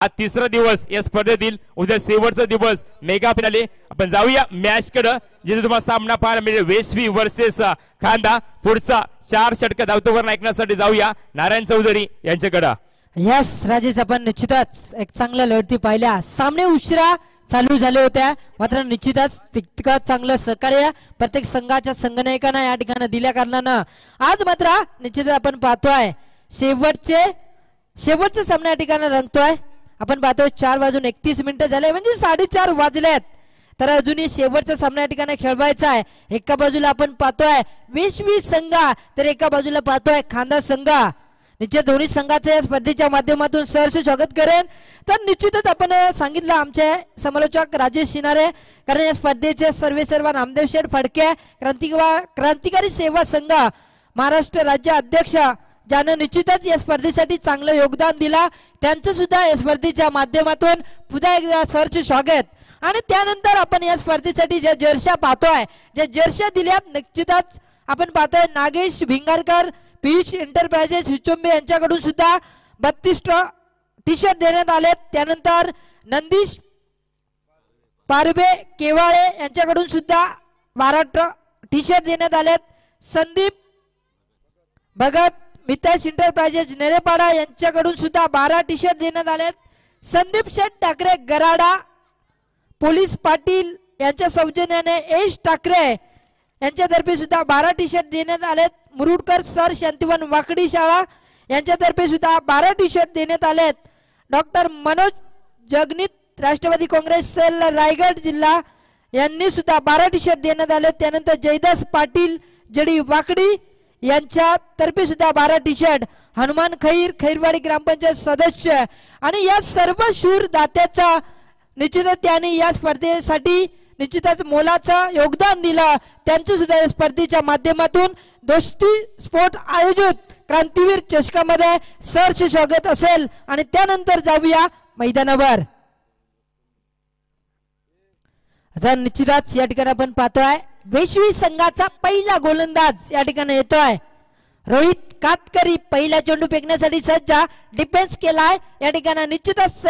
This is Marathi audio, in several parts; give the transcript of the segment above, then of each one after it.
हा तिसरा दिवस या स्पर्धेतील उद्या शेवटचा दिवस मेगा फिनाले। आपण जाऊया मॅच कडे जिथे तुम्हाला सामना पाहायला मिळेल वेशवी वर्सेस खांदा। पुढचा 4 षटक धावतोवर ऐकण्यासाठी जाऊया नारायण चौधरी यांच्याकडे। यस राजेश, आपण निश्चितच एक चांगल्या लढती पाहिल्या। सामने उशिरा चालू झाले होत्या मात्र निश्चितच तितकं चांगलं सहकार्य प्रत्येक संघाच्या संघनायकांना या ठिकाणी दिल्या कारणानं आज मात्र निश्चितच आपण पाहतोय शेवटचे सामने या ठिकाणी रंगतोय। आपण पाहतोय 4 वाजून 31 मिनिटं झाले म्हणजे 4:30 वाजलेत तर अजूनही शेवटचा सामना या ठिकाणी खेळवायचा आहे। एका बाजूला आपण पाहतोय वेशवी संघ तर एका बाजूला पाहतोय खांदा संघ। निश्चित दोन्ही संघाचे या स्पर्धेच्या माध्यमातून सहर्ष स्वागत करेन। तर निश्चितच आपण सांगितलं आमचे समालोचक राजेश शिनारे, कारण या स्पर्धेचे सर्व नामदेव शेठ फडके क्रांतिकारी सेवा संघ महाराष्ट्र राज्य अध्यक्ष ज्याने निश्चितच या स्पर्धेसाठी चांगलं योगदान दिला त्यांचं सुद्धा या स्पर्धेच्या माध्यमातून पुन्हा एकदा सहर्ष स्वागत। आणि त्यानंतर आपण या स्पर्धेसाठी ज्या जर्सी पाहतोय ज्या जर्सी दिल्यात निश्चितच आपण पाहतोय नागेश भिंगारकर पीच एंटरप्राइजेस हुचुंबे यांच्याकडून सुद्धा 32 टी शर्ट देण्यात आले। त्यानंतर नंदीश पारबे केवाळे यांच्याकडून सुद्धा 12 टी शर्ट देण्यात आले। संदीप भगत मितेश एंटरप्राइजेस नेरेपाडा यांच्याकडून सुद्धा 12 टी शर्ट देण्यात आले। संदीप शेठ ठाकरे गराडा पोलीस पाटील यांच्या सौजन्याने एश ठाकरे यांच्यातर्फे सुद्धा 12 टी शर्ट देण्यात आले। मुरुडकर सर शांतिवन वाकडी शाळा यांच्यातर्फे सुद्धा 12 टी शर्ट देण्यात आले। डॉक्टर मनोज जगनीत राष्ट्रवादी काँग्रेस सेल रायगड जिल्हा यांनी सुद्धा 12 टी शर्ट देण्यात आले। त्यानंतर जयदास पाटील जडी वाकडी यांच्यातर्फे सुद्धा 12 टी शर्ट। हनुमान खैरवाडी ग्रामपंचायत सदस्य आणि या सर्व शूर दात्याचा निश्चितच त्यांनी या स्पर्धेसाठी निश्चितच मोलाचं योगदान दिलं। त्यांचं सुद्धा या स्पर्धेच्या माध्यमातून दोस्ती स्पोर्ट आयोजित क्रांतीवीर चषकामध्ये सहर्ष स्वागत असेल। आणि त्यानंतर जाऊया मैदानावर। आता निश्चितच या ठिकाणी आपण पाहतोय वेशवी संघाचा पहिला गोलंदाज या ठिकाणी येतोय रोहित कातकरी। पहिला चेंडू फेकण्यासाठी सज्ज डिफेन्स केलाय। या ठिकाणी निश्चितच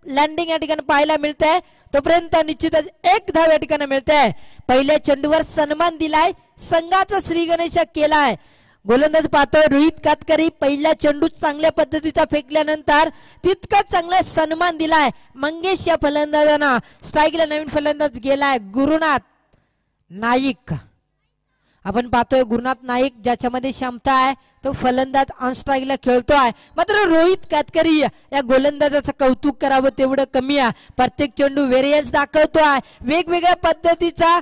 लँडिंग या ठिकाणी पाहायला मिळते तोपर्यंत निश्चितच 1 धाव या ठिकाणी मिळते। पहिल्या चेंडूवर सन्मान दिलाय संघाचा श्री गणेश केलाय। गोलंदाज पाहतोय रोहित कातकरी पहिला चेंडू चांगल्या पद्धतीचा फेकल्यानंतर तितकाच चांगला सन्मान दिलाय मंगेश या फलंदाजांना। स्ट्राईकला नवीन फलंदाज गेलाय गुरुनाथ नाईक। आपण पाहतोय गुरुनाथ नाईक ज्याच्यामध्ये क्षमता आहे तो फलंदाज ऑन स्ट्राईकला खेळतोय मात्र रोहित कातकरी या गोलंदाजाचं कौतुक करावं तेवढं कमी आहे। प्रत्येक चेंडू व्हेरियन्स दाखवतोय वेगवेगळ्या पद्धतीचा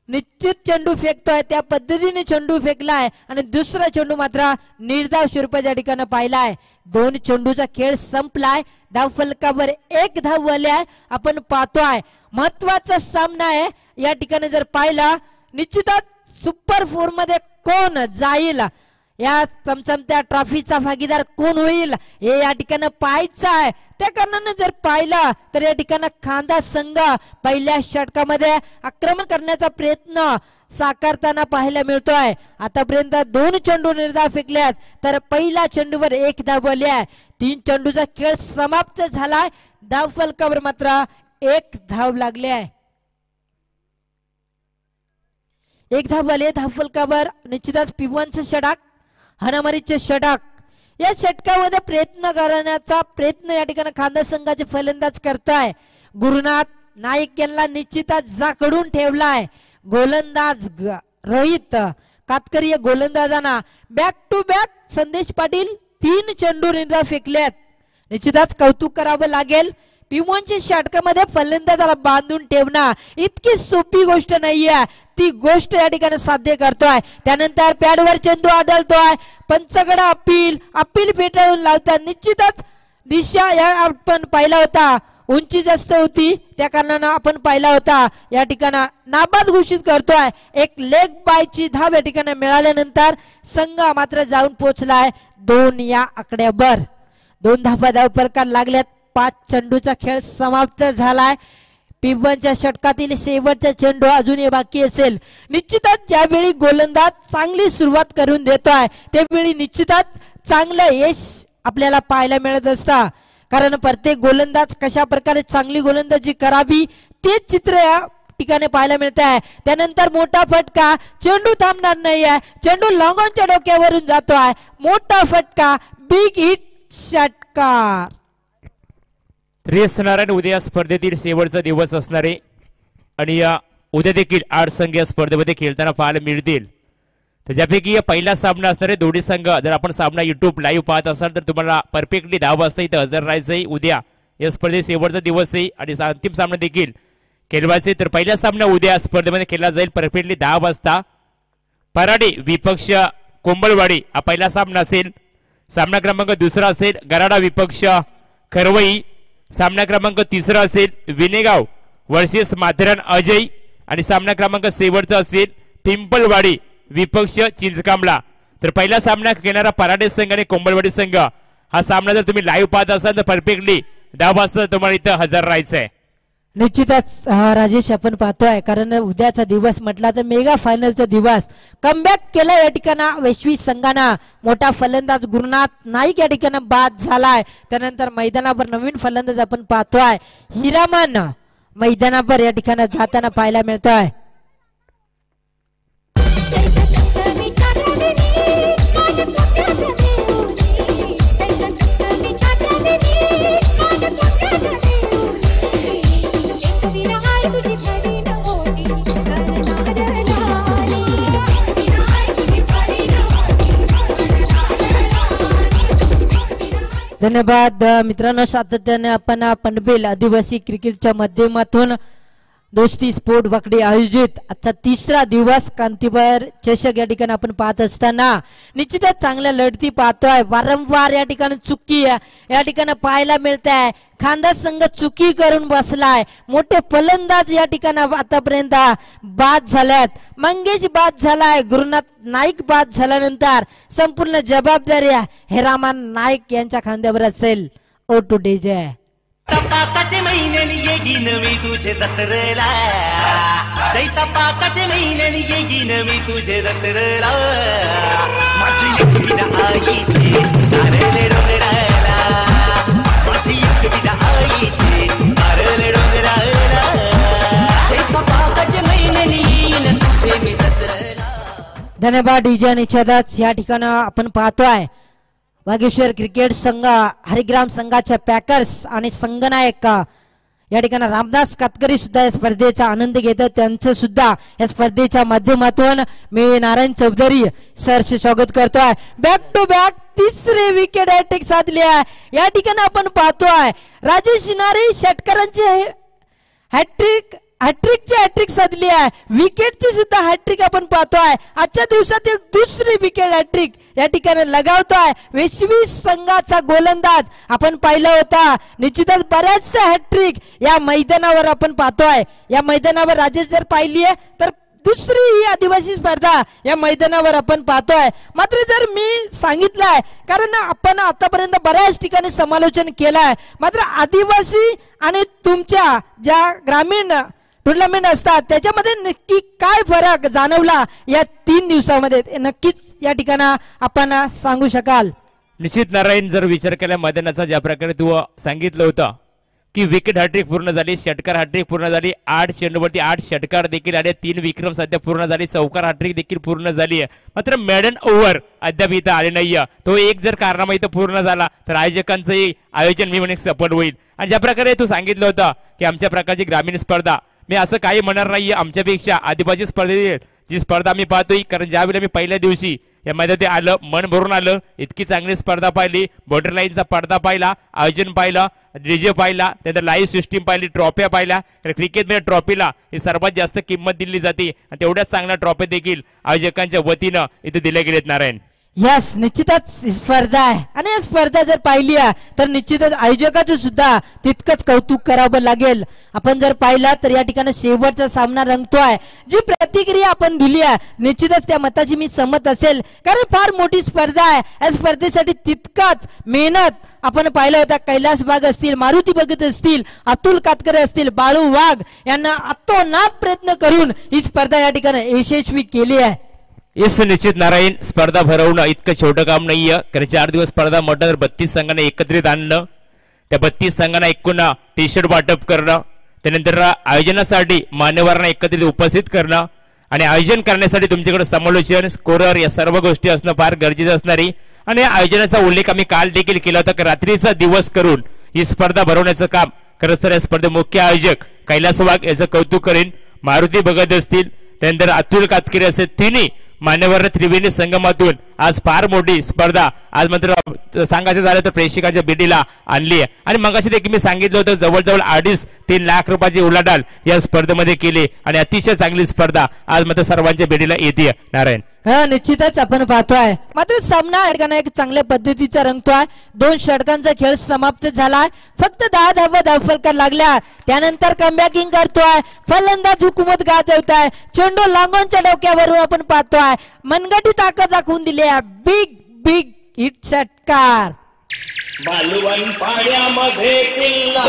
निश्चित चेंडू फेकतोय त्या पद्धतीने चेंडू फेकलाय आणि दुसरा चेंडू मात्र निर्धाव स्वरूपाच्या ठिकाणी पाहिलाय। 2 चेंडूचा खेळ संपलाय। धाव फलकावर 1 धाव आलाय। आपण पाहतोय महत्वाचा सामना आहे या ठिकाणी जर पाहिला निश्चितच सुपर 4 मध्ये कोण जाईल या चमचमत्या ट्रॉफीचा भागीदार कोण होईल हे या ठिकाणी पाहायचं आहे। त्या कारणाने जर पाहिलं तर या ठिकाणी खांदा संघ पहिल्या षटकामध्ये आक्रमण करण्याचा प्रयत्न साकारताना पाहायला मिळतोय। आतापर्यंत 2 चेंडू निर्धाव फेकल्यात तर पहिल्या चेंडूवर 1 धाव आली आहे। 3 चेंडूचा खेळ समाप्त झालाय। धाव फलकावर मात्र 1 धाव लागली आहे। 1 धाव आले धाव फलकावर निश्चितच पिवनचं षटक हाणामारीचे षटक। या षटकामध्ये प्रयत्न करण्याचा प्रयत्न या ठिकाणी खांदा संघाचे फलंदाज करताय गुरुनाथ नाईक यांना निश्चितच जाकडून ठेवलाय। गोलंदाज रोहित कातकरी या गोलंदाजांना बॅक टू बॅक संदेश पाटील 3 चेंडू निर्धाव फेकलेत। निश्चितच कौतुक करावं लागेल। पिवनच्या षटकामध्ये फलंदाजाला बांधून ठेवणं इतकी सोपी गोष्ट नाहीये ती गोष्ट या ठिकाणी साध्य करतोय। त्यानंतर पॅडवर चेंडू आढळतोय पंचगड अपील फेटाळून लावतात। निश्चितच दिशा या आपण पाहिला होता उंची जास्त होती त्या कारणाने आपण पाहिला होता या ठिकाणी नाबाद घोषित करतोय। एक लेग बायची धाव या ठिकाणी मिळाल्यानंतर संघ मात्र जाऊन पोहोचलाय 2 या आकड्यावर। 2 धावा धाव प्रकार लागल्यात। 5 चेंडूचा खेळ समाप्त झालाय। पिवनच्या षटकातील शेवटचा चेंडू अजूनही बाकी असेल। निश्चितच ज्यावेळी गोलंदाज चांगली सुरुवात करून देतोय त्यावेळी निश्चितच चांगलं यश आपल्याला पाहायला मिळत असतं। कारण प्रत्येक गोलंदाज कशा प्रकारे चांगली गोलंदाजी करावी तेच चित्र या ठिकाणी पाहायला मिळत आहे। त्यानंतर मोठा फटका, चेंडू थांबणार नाही आहे, चेंडू लॉंगॉनच्या डोक्यावरून जातो आहे, मोठा फटका, बिग हिट, षटकार। नारायण उद्या स्पर्धेतील शेवटचा दिवस असणारे आणि उद्या देखील 8 संघ या स्पर्धेमध्ये खेळताना पाहायला मिळतील। त्यापैकी पहिला सामना असणारे दोन्ही संघ, जर आपण सामना YouTube लाईव्ह पाहत असाल तर तुम्हाला परफेक्टली 10 वाजता इथे हजर राहायचंय। उद्या या स्पर्धेत शेवटचा दिवस आहे आणि अंतिम सामना देखील खेळवायचे। तर पहिला सामना उद्या स्पर्धेमध्ये खेळला जाईल परफेक्टली 10 वाजता। पराडे विपक्ष कोंबळवाडी हा पहिला सामना असेल। सामना क्रमांक दुसरा असेल गराडा विपक्ष खरवई। सामना क्रमांक तिसरा असेल विनेगाव वर्सेस माथेरान अजय आणि सामना क्रमांक शेवटचा असेल पिंपलवाडी विपक्ष चिंचकांबला। तर पहिला सामना खेळणारा पराडे संघ आणि कोंबळवाडी संघ हा सामना जर तुम्ही लाईव्ह पाहत असाल तर परफेक्टली 10 वाजता तुम्हाला इथं हजर राहायचं आहे। निश्चितच राजेश आपण पाहतोय कारण उद्याचा दिवस म्हटला तर मेगा फायनलचा दिवस। कमबॅक केला या ठिकाणा वैश्वी संघाना, मोठा फलंदाज गुरुनाथ नाईक या ठिकाणी बाद झालाय। त्यानंतर मैदानावर नवीन फलंदाज आपण पाहतोय हिरामन मैदानावर या ठिकाणी जाताना पाहायला मिळतोय। धन्यवाद मित्रांनो, सातत्याने आपण पनवेल आदिवासी क्रिकेटच्या माध्यमातून दोस्ती स्पोर्ट वाकडी आयोजित आजचा तिसरा दिवस कांतीवर चषक या ठिकाणी आपण पाहत असताना निश्चितच चांगल्या लढती पाहतोय। वारंवार या ठिकाणी चुकी या ठिकाणी पाहायला मिळत आहे। खांदा संघ चुकी करून बसलाय, मोठे फलंदाज या ठिकाणी आतापर्यंत बाद झाल्यात। मंगेश बाद झालाय, गुरुनाथ नाईक बाद झाल्यानंतर संपूर्ण जबाबदारी हिरामन नाईक यांच्या खांद्यावर असेल। ओ टू डीजे तपाकाचे महिन्यानी येईन मी तुझे दसरेला, तपाकाचे महिन्यानी येईन मी तुझे दसरेला, माझी एकविरा आईची तारले डोंगराला, माझी एकविरा आईची तारले डोंगराला, तपाकाचे महिन्यानी येईन तुझे मी दसरेला। धन्यवाद डीजे निश्चितच या ठिकाणी आपण पाहतोय वागेश्वर क्रिकेट संघ हरिग्राम संघाच्या पॅकर्स आणि संघनायक या ठिकाणी रामदास कातकरी सुद्धा या स्पर्धेचा आनंद घेतात। त्यांचं सुद्धा या स्पर्धेच्या माध्यमातून मी नारायण चौधरी सरचे स्वागत करतोय। बॅक टू बॅक तिसरी विकेट हॅट्रिक साधली आहे या ठिकाणी आपण पाहतोय राजेश शिनारे षटकारांची हॅट्रिक साधली आहे, विकेटची सुद्धा हॅट्रिक आपण पाहतोय। आजच्या दिवसातील दुसरी विकेट हॅट्रिक या ठिकाणी लगावतोय वैश्वी संघाचा गोलंदाज आपण पाहिला होता। निश्चितच बऱ्याचशा हॅट्रिक या मैदानावर आपण पाहतोय। या मैदानावर राजेश जर पाहिली आहे तर दुसरी ही आदिवासी स्पर्धा या मैदानावर आपण पाहतोय। मात्र जर मी सांगितलंय कारण आपण आतापर्यंत बऱ्याच ठिकाणी समालोचन केलंय, मात्र आदिवासी आणि तुमच्या ज्या ग्रामीण टुर्नामेंट असतात त्याच्यामध्ये नक्की काय फरक जाणवला या 3 दिवसामध्ये नक्कीच या ठिकाणी आपण सांगू शकाल? निश्चित नारायण, जर विचार केला मैदानाचा ज्या प्रकारे तू सांगितलं होतं की विकेट हॅट्रिक पूर्ण झाली, षटकार हॅट्रिक पूर्ण झाली, 8 चेंडूवरती 8 षटकार देखील आले, 3 विक्रम सध्या पूर्ण झाली, चौकार हॅट्रिक देखील पूर्ण झाली आहे। मात्र मेडन ओव्हर अद्याप इथं आले नाहीये। तो एक जर कारनामा इथं पूर्ण झाला तर आयोजकांचं आयोजन मी म्हणेन सफल होईल। आणि ज्या प्रकारे तू सांगितलं होतं की आमच्या प्रकारची ग्रामीण स्पर्धा, मी असं काही म्हणणार नाहीये आमच्यापेक्षा आदिवासी स्पर्धेतील जी स्पर्धा आम्ही पाहतोय, कारण ज्यावेळी मी पहिल्या दिवशी या मैदानात आलं मन भरून आलं। इतकी चांगली स्पर्धा पाहिली, बॉर्डर लाईनचा पडदा पाहिला, आयोजन पाहिलं, डीजे पाहिला, त्यानंतर लाईव्ह सिस्टीम पाहिली, ट्रॉफ्या पाहिल्या। क्रिकेटमध्ये ट्रॉफीला ही सर्वात जास्त किंमत दिली जाते आणि तेवढ्याच चांगल्या ट्रॉफी देखील आयोजकांच्या वतीनं इथे दिल्या गेलेत नारायण। यस, निश्चितच स्पर्धा आहे आणि या स्पर्धा जर पाहिली तर निश्चितच आयोजकाचं सुद्धा तितकंच कौतुक करावं लागेल। आपण जर पाहिला तर या ठिकाणी शेवटचा सामना रंगतोय, जी प्रतिक्रिया आपण दिली आहे निश्चितच त्या मताची मी सहमत असेल, कारण फार मोठी स्पर्धा आहे। या स्पर्धेसाठी तितकाच मेहनत आपण पाहिलं होतं। कैलास बाग असतील, मारुती भगत असतील, अतुल कातकरे असतील, बाळू वाघ यांना अतोनात प्रयत्न करून ही स्पर्धा या ठिकाणी यशस्वी केली आहे। येस निश्चित नारायण, स्पर्धा भरवणं इतकं छोटं काम नाहीये, कारण 4 दिवस स्पर्धा म्हटलं तर 32 संघांना एकत्रित आणणं त्या 32 संघांना एकूण टी शर्ट वाटप करणं, त्यानंतर आयोजनासाठी मान्यवरांना एकत्रित उपस्थित करणं आणि आयोजन करण्यासाठी तुमच्याकडे समालोचन स्कोरर या सर्व गोष्टी असणं फार गरजेचं असणारी आणि या आयोजनाचा उल्लेख आम्ही काल देखील केला होता की रात्रीचा दिवस करून ही स्पर्धा भरवण्याचं काम खरंच तर या स्पर्धे मुख्य आयोजक कैलास वाघ याचं कौतुक करेन, मारुती भगत असतील, त्यानंतर अतुल कातकरी असे तिन्ही मान्यवर त्रिवेणी संगमातून आज फार मोठी स्पर्धा आज मात्र सांगायचं झालं तर प्रेक्षकांच्या भेटीला आणली आहे आणि मगाशी देखील मी सांगितलं होतं जवळजवळ 2.5-3 लाख रुपयाची उलाढाल या स्पर्धेमध्ये केली आणि अतिशय चांगली स्पर्धा आज मात्र सर्वांच्या भेटीला येते. नारायण निश्चितच आपण पाहतोय मात्र सामना एक चांगल्या पद्धतीचा रंगतोय. 2 षटकांचा खेळ समाप्त झालाय. फक्त 10 धावा धावफलकार लागल्या. त्यानंतर कमबॅकिंग करतोय फलंदाज हुकूमत गाजवतोय. चेंडू लांगोनच्या डोक्यावरून आपण पाहतोय मनगटी ताकद दाखवून दिली आहे. बिग बिग हिट षटकार. बालवण पाड्यामध्ये किल्ला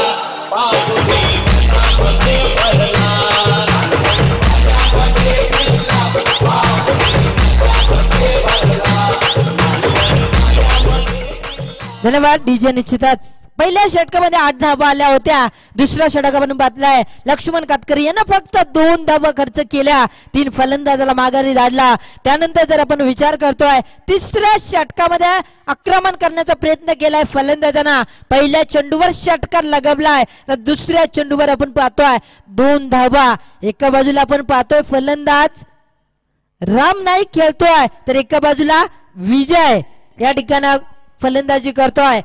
बाहुली मनामध्ये भरला. धन्यवाद डीजे. निश्चितच पहिल्या षटकामध्ये 8 धावा आल्या होत्या. दुसऱ्या षटकामध्ये बातलाय लक्ष्मण कातकरी यांना फक्त 2 धावा खर्च केल्या. 3 फलंदाजाला माघारी धाडला. त्यानंतर जर आपण विचार करतोय तिसऱ्या षटकामध्ये आक्रमण करण्याचा प्रयत्न केलाय फलंदाजांना. पहिल्या चेंडूवर षटकार लगावलाय तर दुसऱ्या चेंडूवर आपण पाहतोय 2 धावा. एका बाजूला आपण पाहतोय फलंदाज राम नाईक खेळतोय तर एका बाजूला विजय या ठिकाणी फलंदाजी करतोय.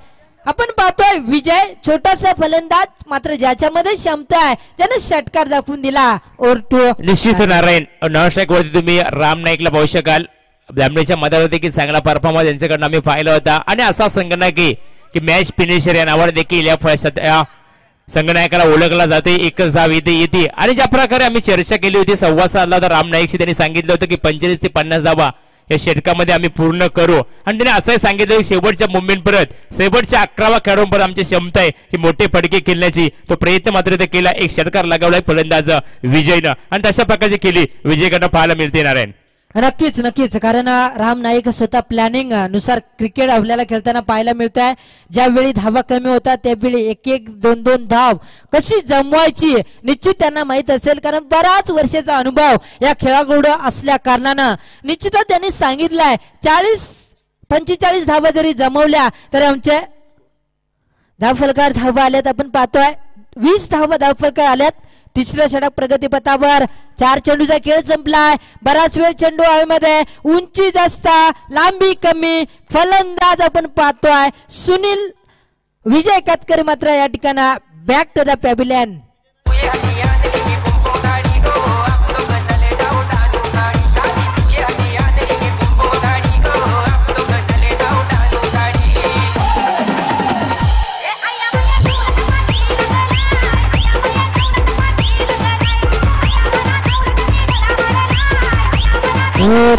आपण पाहतोय विजय छोटासा फलंदाज मात्र ज्याच्यामध्ये क्षमता आहे त्याने षटकार दाखवून दिला. निश्चित नारायण नॉनस्ट्राईक वरती तुम्ही राम नाईकला पाहू शकाल. ब्लॅमडेच्या मधावर देखील चांगला परफॉर्मन्स यांच्याकडनं आम्ही पाहिला होता आणि असा संगणकी की मॅच फिनिशर या नावाने देखील या संगणकाला ओळखला जाते. एकच धाव येते आणि ज्या प्रकारे आम्ही चर्चा केली होती संवाद साधला होता राम नाईकशी. त्यांनी सांगितलं होतं की 45 ते 50 धावा या षटकामध्ये आम्ही पूर्ण करू आणि त्याने असंही सांगितलं की शेवटच्या मुवमेंट परत शेवटच्या 11व्या खेळाडूंपर्यंत आमची क्षमता आहे की मोठे फटके खेळण्याची. तो प्रयत्न मात्र ते केला. एक षटकार लगावलाय फलंदाज विजयनं आणि तशा प्रकारची केली विजयकडनं पाहायला मिळते. नारायण नक्कीच नक्कीच कारण राम नाईक स्वतः प्लॅनिंग नुसार क्रिकेट आपल्याला खेळताना पाहायला मिळत आहे. ज्यावेळी धावा कमी होतात त्यावेळी 1-1 2-2 धाव कशी जमवायची निश्चित त्यांना माहित असेल कारण बराच वर्षाचा अनुभव या खेळाकडे असल्या कारणानं निश्चितच त्यांनी सांगितलंय 40-45 धावा जरी जमवल्या तर आमचे धावफलकार धावा आल्यात. आपण पाहतोय 20 धावा धावफलकार आल्यात. तिसऱ्या षटक प्रगतीपथावर 4 चेंडूचा खेळ संपलाय. बराच वेळ चेंडू हवेमध्ये, उंची जास्त लांबी कमी. फलंदाज आपण पाहतोय सुनील विजय कातकरी मात्र या ठिकाणी बॅक टू द पॅव्हिलियन.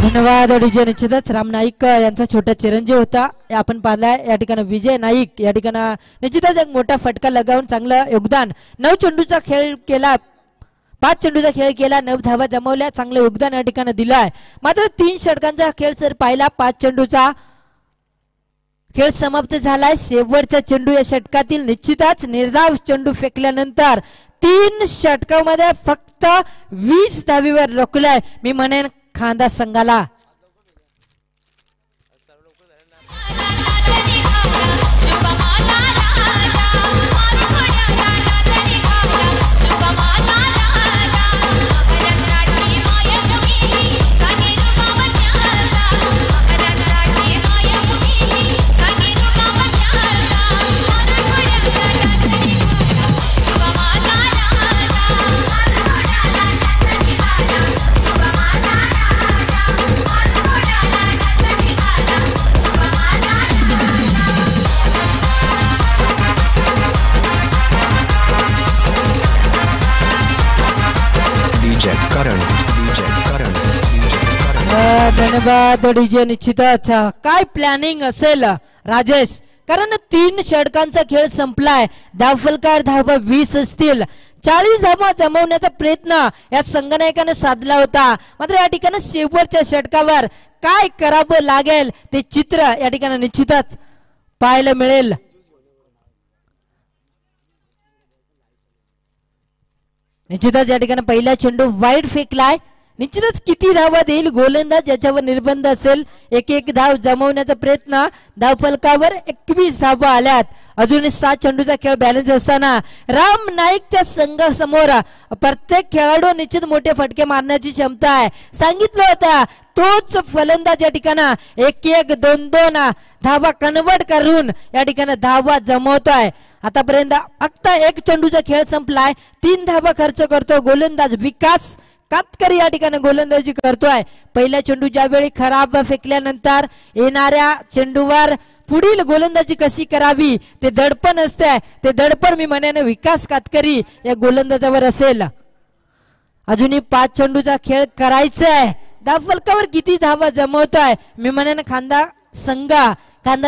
धन्यवाद डीजे. निश्चितच राम नाईक यांचा छोटा चिरंजीव होता आपण पाहिलाय. या ठिकाणी विजय नाईक या ठिकाणी निश्चितच एक मोठा फटका लगावून चांगलं योगदान. 9 चेंडूचा खेळ केला, 5 चेंडूचा खेळ केला, 9 धावा जमवल्या, चांगलं योगदान या ठिकाणी दिलाय. मात्र 3 षटकांचा खेळ जर पाहिला 5 चेंडूचा खेळ समाप्त झालाय. शेवटचा चेंडू या षटकातील निश्चितच निर्धाव चेंडू फेकल्यानंतर 3 षटकामध्ये फक्त 20 धावीवर रोखलाय. मी म्हणेन खांदा संघाला. धन्यवाद डीजे. निश्चितच काय प्लॅनिंग असेल राजेश कारण 3 षटकांचा खेळ संपलाय. धावफलकार धावा 20 असतील. 40 धावा जमवण्याचा प्रयत्न या संघनायकाने साधला होता. मात्र या ठिकाणी शेवटच्या षटकावर काय करावं लागेल ते चित्र या ठिकाणी निश्चितच पाहायला मिळेल. निश्चितच या ठिकाणी पहिला चेंडू वाईड फेकलाय. निश्चितच किती धावा देईल गोलंदाज याच्यावर निर्बंध असेल. एक धाव जमवण्याचा प्रयत्न. धावफलकावर 21 धावा आल्यात. अजून 7 चेंडूचा खेळ बॅलन्स असताना राम नाईकच्या संघासमोर प्रत्येक खेळाडू निश्चित मोठे फटके मारण्याची क्षमता आहे. सांगितलं होतं तोच फलंदाज या ठिकाणी 1-1 2-2 धावा कन्वर्ट करून या ठिकाणी धावा जमवतोय. आतापर्यंत फक्त 1 चेंडूचा खेळ संपलाय. 3 धावा खर्च करतो गोलंदाज विकास कातकरी या ठिकाणी गोलंदाजी करतोय. पहिला चेंडू ज्यावेळी खराब फेकल्यानंतर येणाऱ्या चेंडूवर पुढील गोलंदाजी कशी करावी ते दडपण असते. ते दडपण मी म्हणेन विकास कातकरी या गोलंदाजावर असेल. अजूनही 5 चेंडूचा खेळ करायचा आहे. धावफलकावर किती धावा जमवतोय मी म्हणेन खांदा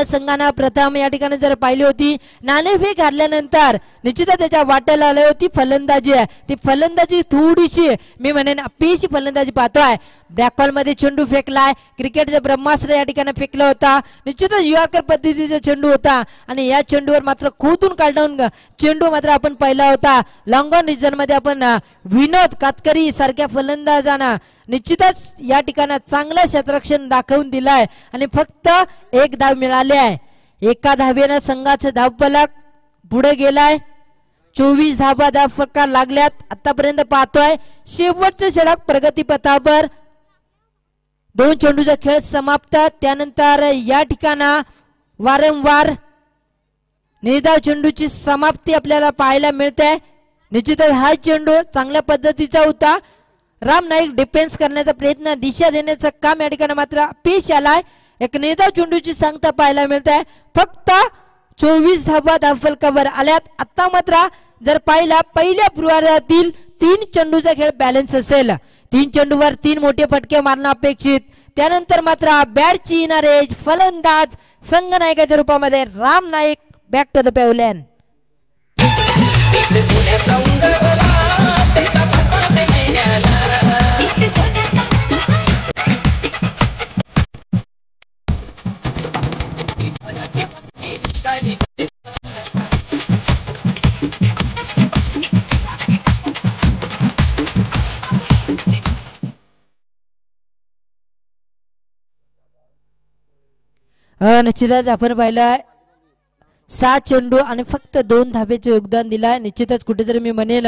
संघानं प्रथम या ठिकाणी जर पाहिली होती नाणेफेक हारल्यानंतर निश्चितच त्याच्या वाट्याला आली होती फलंदाजी आहे. ती फलंदाजी थोडीशी मी म्हणेन अपयशी फलंदाजी पाहतोय. ब्लॅकबॉल मध्ये चेंडू फेकलाय. क्रिकेटचं ब्रह्मास्त्र या ठिकाणी फेकला होता. निश्चितच यॉर्कर पद्धतीचा चेंडू होता आणि या चेंडूवर मात्र खोदून काढून चेंडू मात्र आपण पाहिला होता. लॉंग ऑन रिजन मध्ये आपण विनोद कातकरी सारख्या फलंदाजांना निश्चितच या ठिकाणी चांगलं क्षेत्ररक्षण दाखवून दिलाय आणि फक्त 1 धाव मिळाली आहे. एका धावेनं संघाचं धावफलक पुढे गेलाय. 24 धावा धावफलकावर लागल्यात. आतापर्यंत पाहतोय शेवटचं षटक प्रगतीपथावर. 2 चेंडूचा खेळ समाप्त. त्यानंतर या ठिकाणी वारंवार निर्धाव चेंडूची समाप्ती आपल्याला पाहायला मिळते. निश्चितच हा चेंडू चांगल्या पद्धतीचा होता. राम नाईक डिफेन्स करण्याचा प्रयत्न दिशा देण्याचं काम या ठिकाणी मात्र पेश आलाय. एक निर्धाव चेंडूची सांगता पाहायला मिळते. फक्त 24 धावा धावफलकावर आल्यात. आता मात्र जर पाहिला पहिल्या पुरवारातील 3 चेंडूचा खेळ बॅलन्स असेल. 3 चेंडूवर 3 मोठे फटके मारणं अपेक्षित. त्यानंतर मात्र बॅटची येणारे फलंदाज संघ नायकाच्या रूपामध्ये Ram Naik back to the pavilion. निश्चितच आपण पाहिलं 7 चेंडू आणि फक्त 2 धावेचे योगदान दिलाय. निश्चितच कुठेतरी मी म्हणेन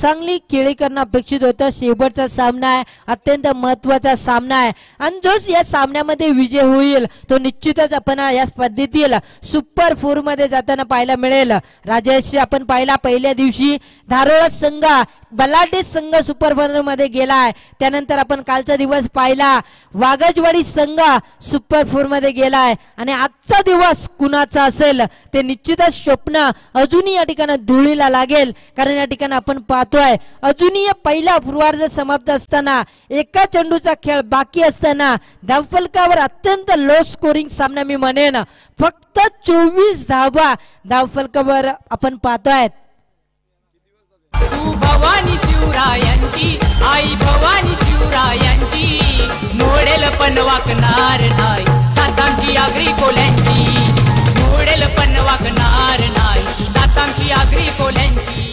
चांगली खेळी करणं अपेक्षित होतं. शेवटचा सामना आहे. अत्यंत महत्वाचा सामना आहे आणि जो या सामन्यामध्ये विजय होईल तो निश्चितच आपण या स्पर्धेतील सुपर 4 मध्ये जाताना पाहायला मिळेल. राजेश आपण पाहिला पहिल्या दिवशी धारोळ संघ बलाढ्य संघ सुपर 4 मध्ये गेलाय. त्यानंतर आपण कालचा दिवस पाहिला वाघजवाडी संघ सुपर 4 मध्ये गेलाय आणि आजचा दिवस कुणाचा असेल ते निश्चितच स्वप्न अजूनही या ठिकाणी धुळीला लागेल. कारण या ठिकाणी आपण पाहतोय अजूनही पहिला पूर्वार्ध समाप्त असताना 1 चेंडूचा खेळ बाकी असताना धावफलकावर अत्यंत लो स्कोरिंग सामना मी म्हणेन. फक्त 24 धावा धावफलकावर आपण पाहतोय. तू भवानी शिवरायांची आई भवानी शिवरायांची मोडेल पण वाकणार नाही सातामची आगरी कोल्यांची. मोडेल पण वाकणार नाही सातामची आगरी कोल्यांची.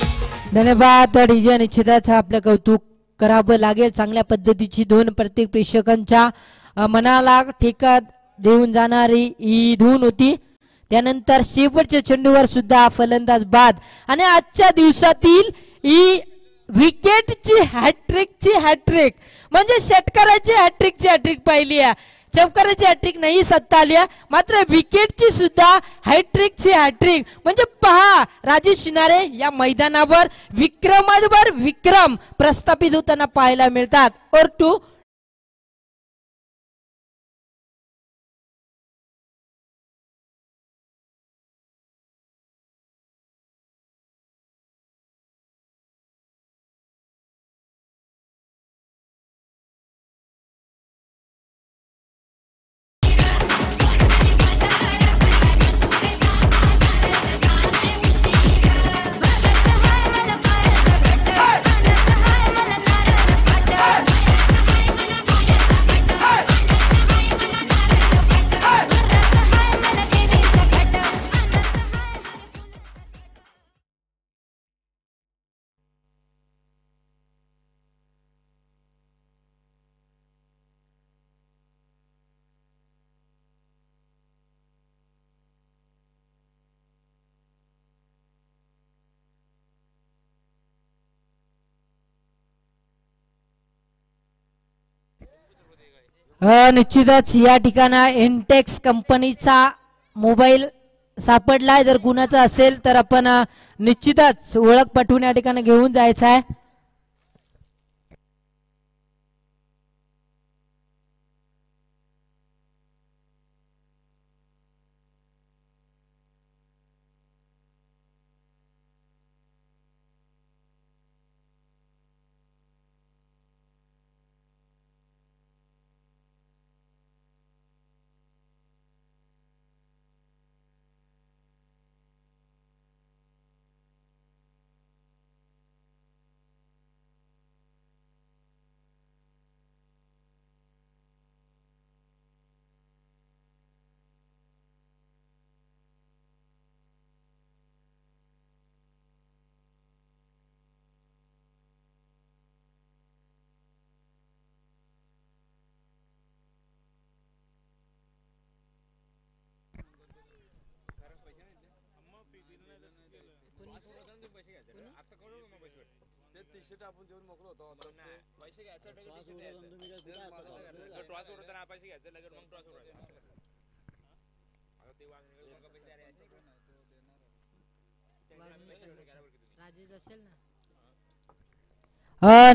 धन्यवाद डीजे. निश्चितच आपलं कौतुक करावं लागेल. चांगल्या पद्धतीची 2 प्रत्येक प्रेक्षकांच्या मनाला ठेका देऊन जाणारी ही धून होती. त्यानंतर शेवटच्या चेंडूवर सुद्धा फलंदाज बाद आणि आजच्या दिवसातील ही विकेटची हॅट्रिक म्हणजे षटकाराची हॅट्रिक पाहिली आहे. चौकाराची हॅट्रिक नाही सत्ता आली मात्र विकेटची सुद्धा हॅट्रिक म्हणजे पहा राजेश शिनारे या मैदानावर विक्रमावर विक्रम प्रस्थापित होताना पाहायला मिळतात. और 2 निश्चितच या ठिकाणा इंटेक्स कंपनीचा मोबाईल सापडलाय. जर कुणाचा असेल तर आपण निश्चितच ओळख पटवून या ठिकाणी घेऊन जायचं आहे.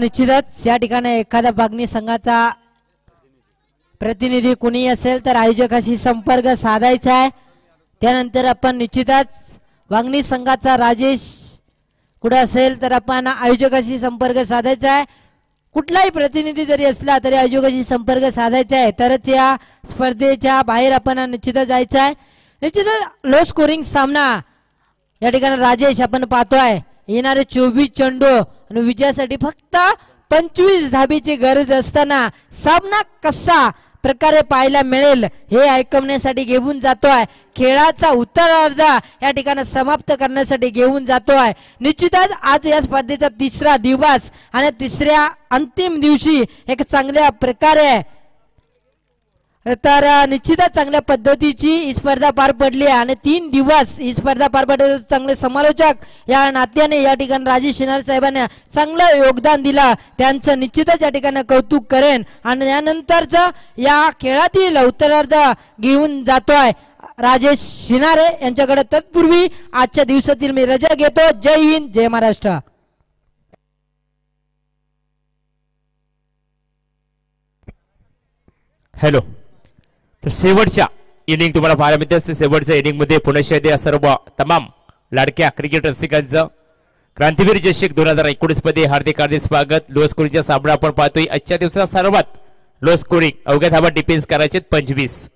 निश्चितच या ठिकाणी एखाद्या बागणी संघाचा प्रतिनिधी कुणी असेल तर आयोजकाशी संपर्क साधायचा आहे. त्यानंतर आपण निश्चितच वागणी संघाचा राजेश कुठे असेल तर आपण आयोजकाशी संपर्क साधायचा आहे. कुठलाही प्रतिनिधी जरी असला तरी आयोजकाशी संपर्क साधायचा आहे तरच या स्पर्धेच्या बाहेर आपण निश्चितच जायचं आहे. निश्चितच लो स्कोरिंग सामना या ठिकाणी राजेश आपण पाहतोय. येणारे 24 चेंडू आणि विजयासाठी फक्त 25 धाबीची गरज असताना सामना कसा प्रकारे पाहायला मिळेल हे ऐकवण्यासाठी घेऊन जातोय. खेळाचा उत्तरार्ध या ठिकाणी समाप्त करण्यासाठी घेऊन जातोय. निश्चितच आज या स्पर्धेचा तिसरा दिवस आणि तिसऱ्या अंतिम दिवशी एक चांगल्या प्रकारे तर निश्चितच चांगल्या पद्धतीची ही स्पर्धा पार पडली आहे आणि 3 दिवस ही स्पर्धा पार पडली. चांगले समालोचक या नात्याने या ठिकाणी राजेश शिनार साहेबांनी चांगलं योगदान दिलं. त्यांचं निश्चितच या ठिकाणी कौतुक करेन आणि यानंतरचं या खेळातील उत्तरार्ध घेऊन जातोय राजेश शिनारे यांच्याकडे. तत्पूर्वी आजच्या दिवसातील मी रजा घेतो. जय हिंद, जय महाराष्ट्र. हॅलो. तर शेवटच्या इनिंग तुम्हाला पाहायला मिळते असते. शेवटच्या इनिंग मध्ये पुणे सर्व तमाम लाडक्या क्रिकेट रसिकांचं क्रांतीवीर चषक 2019 मध्ये हार्दिक हार्दिक स्वागत. लो स्कोरिंगचा सामना आपण पाहतोय. आजच्या दिवसात सर्वात लो स्कोरिंग अवघ्या धावा डिफेन्स करायचे 25.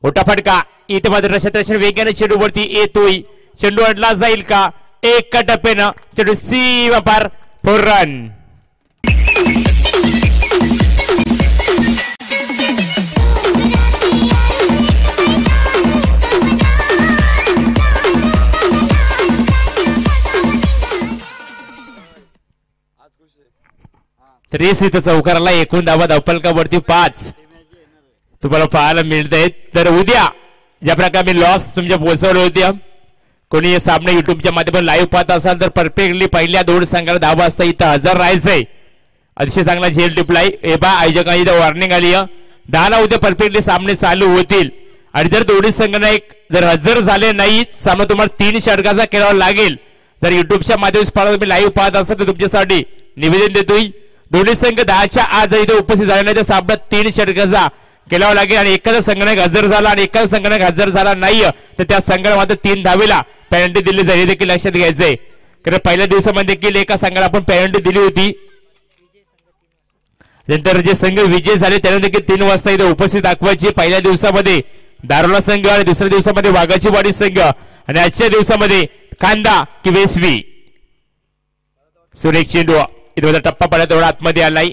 मोठा फटका इथे मात्र क्षेत्रक्षण वेगाने चेंडूवरती येतोय. चेंडू अडला जाईल का? एका टप्प्यानं चेंडू सीमा पार 4 रन. रेस इथं चौकाराला एकूण धावा धावफलकावरती 5 तुम्हाला पाहायला मिळत आहेत. तर उद्या ज्या प्रकारे मी लॉस तुमच्या पोहोचवले होते, कोणी हे सामने युट्यूबच्या माध्यमातून लाईव्ह पाहत असाल तर परफेक्टली पहिल्या 2 संघाला 10 वाजता इथं हजर राहायचंय. अतिशय चांगला झेल टिपलाय. हे बा आयोजकांनी इथं वॉर्निंग आली आहे 10ला उद्या परफेक्टली सामने चालू होतील आणि जर दोन्ही संघांना जर हजर झाले नाही सामना तुम्हाला 3 षटकाचा खेळावा लागेल. जर युट्यूबच्या माध्यमातून तुम्ही लाईव्ह पाहत असाल तर तुमच्यासाठी निवेदन देतोय दोन्ही संघ 10च्या आज इथे उपस्थित झाले नाही तर सामना 3 षटकाचा खेळावा लागेल आणि एखादा संघाने हजर झाला आणि एखादा संघाने हजर झाला नाही तर त्या संघाला मात्र 3 धावेला पेनल्टी दिली जाईल. देखील लक्षात घ्यायचंय कारण पहिल्या दिवसामध्ये देखील एका संघाला आपण पेनल्टी दिली होती. नंतर जे संघ विजय झाले त्यांना देखील 3 वाजता इथे उपस्थित दाखवायची. पहिल्या दिवसामध्ये दारोला संघ आणि दुसऱ्या दिवसामध्ये वाघाची वाडी संघ आणि आजच्या दिवसामध्ये कांदा की वेसवी. सुरेख चेंडू इथे टप्पा पडला तेवढा आतमध्ये आलाय.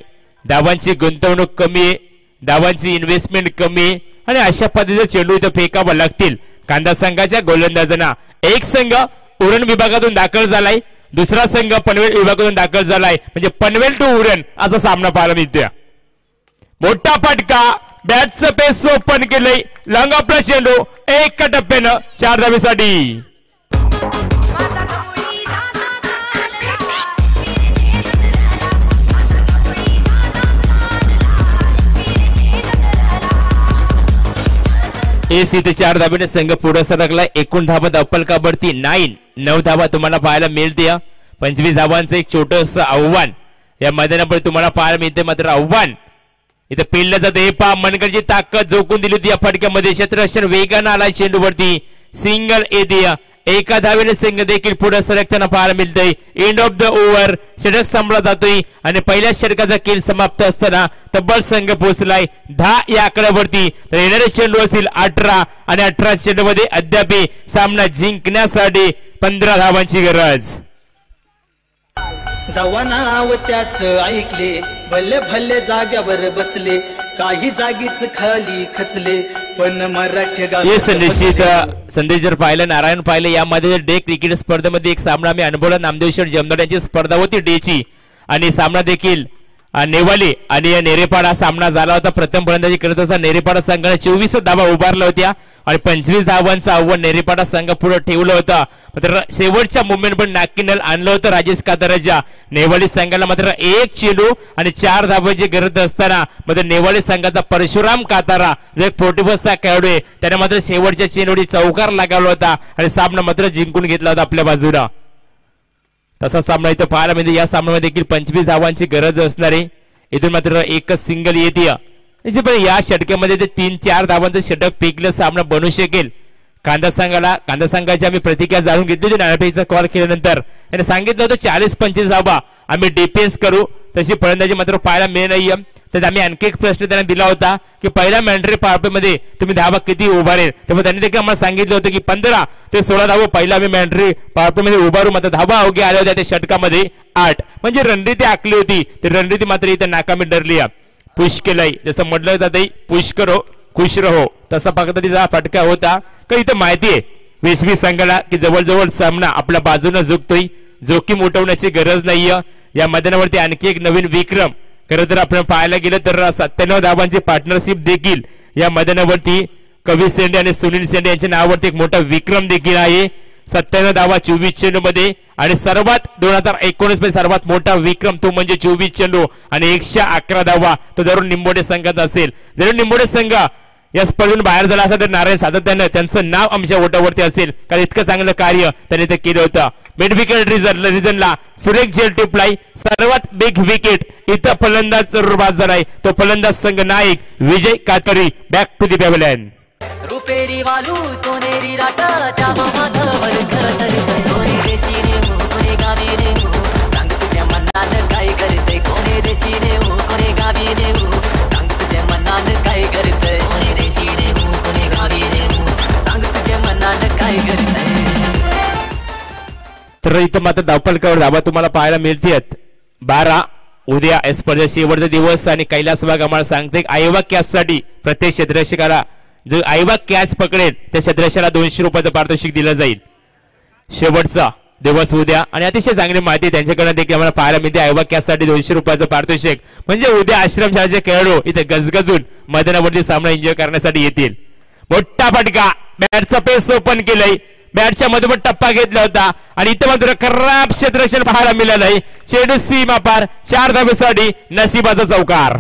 धावांची गुंतवणूक कमी आहे, धावांची इन्व्हेस्टमेंट कमी आहे आणि अशा पद्धतीचे चेंडू इथं फेकावे लागतील कांदा संघाच्या गोलंदाजांना. एक संघ उरण विभागातून दाखल झालाय, दुसरा संघ पनवेल विभागातून दाखल झालाय म्हणजे पनवेल टू उरण असा सामना पाहायला मिळतोय. मोठा फटका बॅटचं पेस ओपन केलंय. लॉंग आपला चेंडू एका टप्प्यानं 4 धावेसाठी. एस इथे 4 धाब्याने संघ पुढे सरकला. एकूण धावा धावफलकावरती 9 धावा तुम्हाला पाहायला मिळते. 25 धावांचं एक छोटस आव्हान या मैदानापुढे तुम्हाला पाहायला मिळते. मात्र आव्हान इथं पेललं जातं. हे पहा मनगडची ताकद झोकून दिली होती या फटक्यामध्ये. क्षेत्ररक्षण वेगानं आला चेंडूवरती. सिंगल येते. एका धावेने संघ देखील पुढे सरकताना पाहायला मिळतंय. एंड ऑफ द ओव्हर षटक संपला जातोय आणि पहिल्या षटकाचा खेळ समाप्त असताना तब्बल संघ पोहोचलाय 10 या आकड्यावरती. तर येणारे चेंडू असतील 18 आणि 18 चेंडूमध्ये अद्याप सामना जिंकण्यासाठी 15 धावांची गरज. जवा नाव त्याच ऐकले भले भले जाग्यावर बसले काही जागीच खाली खचले पण मराठी निश्चित संदेश जर पाहिलं नारायण पाहिलं यामध्ये डे क्रिकेट स्पर्धेमध्ये एक सामना मी अनुभवला. नामदेव जमदार यांची स्पर्धा होती डेची आणि सामना देखील नेवाले आणि नेरेपाडा सामना झाला होता. प्रथम फलंदाजी करत असताना नेरेपाडा संघाने 24 धावा उभारल्या होत्या आणि 25 धावांचं आव्हान नेरेपाडा संघ पुढे ठेवलं होतं. मात्र शेवटच्या मुवमेंट पण नाकीनल आणलं होतं राजेश काताराच्या. नेवाली संघाला मात्र 1 चेंडू आणि 4 धावांची गरज असताना मात्र नेवाली संघाचा परशुराम कातारा जो एक 45चा खेळाडू आहे त्याने मात्र शेवटच्या चेंडूची चौकार लगावला होता आणि सामना मात्र जिंकून घेतला होता आपल्या बाजूला. तसा सामना इथं पाहायला मिळते. या सामन्यामध्ये देखील 25 धावांची गरज असणार आहे. इथून मात्र एकच सिंगल येते. या षटकामध्ये ते 3-4 धावांचं षटक फेकलं सामना बनू शकेल. कांदा संघाची आम्ही प्रतिक्रिया जाणून घेतली होती. नाणेफेकीचा कॉल केल्यानंतर त्याने सांगितलं होतं 40-25 धावा आम्ही डिफेन्स करू. तशी फलंदाजी मात्र पाहायला मिळत नाहीये. तर आम्ही आणखी एक प्रश्न त्यांना दिला होता की पहिल्या मॅन्ड्री पार्टीमध्ये तुम्ही धावा किती उभारेल. तेव्हा त्यांनी देखील आम्हाला सांगितलं होतं की 15 ते 16 धावा पहिला आम्ही मॅन्ड्री पार्टीमध्ये उभारू. मात्र धावा अवघ्या आल्या होत्या त्या षटकामध्ये 8 म्हणजे रणनीती आखली होती. ती रणनीती मात्र इथं नाकामी ठरली. पुश केलंय जसं म्हटलं जातं पुश करो खुश रहो तसा पद्धतीचा फटका होता. कारण इथं माहिती आहे वेसवी संघाला की जवळजवळ सामना आपल्या बाजूने झुकतोय. जोखीम उठवण्याची गरज नाहीये. या मैदानावरती आणखी एक नवीन विक्रम खरं तर आपण पाहायला गेलं तर 97 धावांची पार्टनरशिप देखील या मैदानावरती कवी सेंडे आणि सुनील सेंडे यांच्या नावावरती एक मोठा विक्रम देखील आहे. 97 धावा 24 चेंडू मध्ये आणि सर्वात 2019 मध्ये सर्वात मोठा विक्रम तो म्हणजे 24 चेंडू आणि 111 धावा तो धरून निंबोडे संघात असेल. जर निंबोडे संघ या स्पर्धेतून बाहेर झाला असता तर नारायण सातत्यानं त्यांचं नाव आमच्या ओटावरती असेल कारण इतकं चांगलं कार्य त्यांनी ते केलं होतं. मिड विकेट रिझनला सुरेख झेल टिपलाय. सर्वात बिग विकेट इथं फलंदाज जरूर बाद झालाय. तो फलंदाज संघ नायक विजय कातरी. Back to the pavilion. रुपेरी वालू सोनेरी राटा त्या माझं कोणी देशी रे हो कोणी गावी रे हो सांग तुझ्या मनात काय करते कोणी देशी रे हो कोणी गावी रे हो सांग तुझ्या मनात काय करते कोणी देशी रे हो कोणी गावी रे हो सांग तुझ्या मनात काय करते. तर इथं मात्र धावफलकावर धावा तुम्हाला पाहायला मिळतात 12. उद्या स्पर्धेचा शेवटचा दिवस आणि कैलास वाघ आम्हाला सांगते आयवा कॅचसाठी प्रत्येक क्षेत्ररक्षकाला जो आयवा कॅच पकडेल त्या क्षेत्ररक्षकाला 200 रुपयाचं पारितोषिक दिलं जाईल. शेवटचा दिवस उद्या आणि अतिशय चांगली माहिती त्यांच्याकडे देखील आम्हाला पाहायला मिळते. आयवा कॅचसाठी 200 रुपयाचं पारितोषिक म्हणजे उद्या आश्रमशाळेचे खेळाडू इथे गजगजून मैदानावरती सामना एन्जॉय करण्यासाठी येतील. मोठा फटका बॅटचा पेस ओपन केलंय. बॅटच्या मधोमध टप्पा घेतला होता आणि इथं मात्र खराब क्षेत्ररक्षण पाहायला मिळालंय. चेंडू सीमा पार 4 धावेसाठी नशिबाचा चौकार.